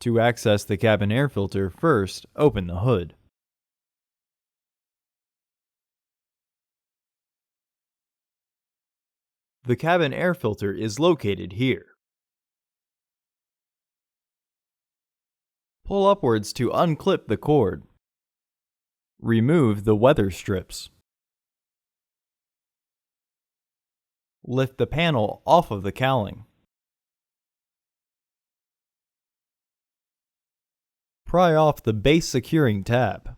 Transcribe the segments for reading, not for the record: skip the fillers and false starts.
To access the cabin air filter, first open the hood. The cabin air filter is located here. Pull upwards to unclip the cord. Remove the weather strips. Lift the panel off of the cowling. Pry off the base securing tab.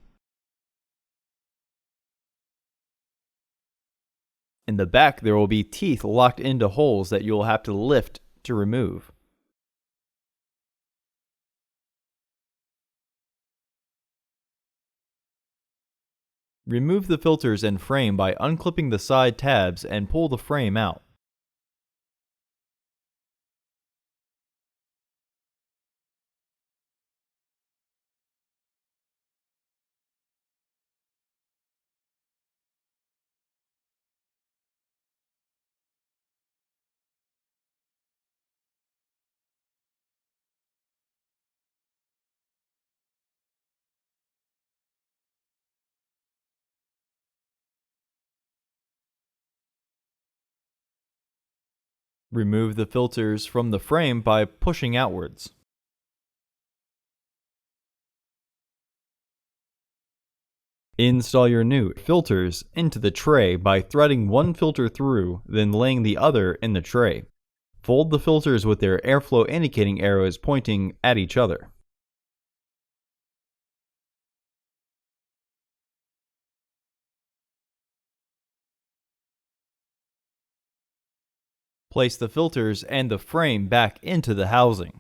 In the back, there will be teeth locked into holes that you will have to lift to remove. Remove the filters and frame by unclipping the side tabs and pull the frame out. Remove the filters from the frame by pushing outwards. Install your new filters into the tray by threading one filter through, then laying the other in the tray. Fold the filters with their airflow indicating arrows pointing at each other. Place the filters and the frame back into the housing.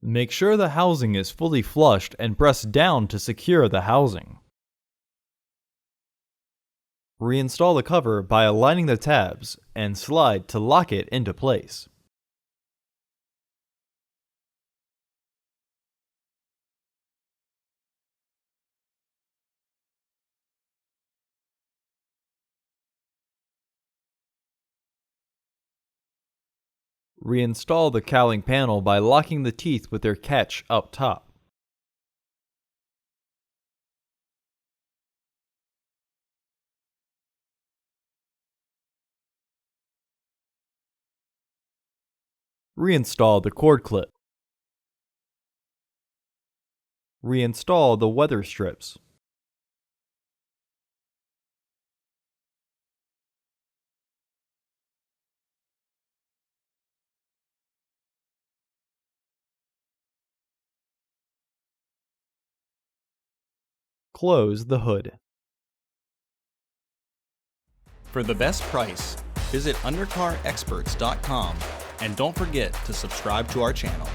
Make sure the housing is fully flushed and press down to secure the housing. Reinstall the cover by aligning the tabs and slide to lock it into place. Reinstall the cowling panel by locking the teeth with their catch up top. Reinstall the cord clip. Reinstall the weather strips. Close the hood. For the best price, visit undercarexperts.com and don't forget to subscribe to our channel.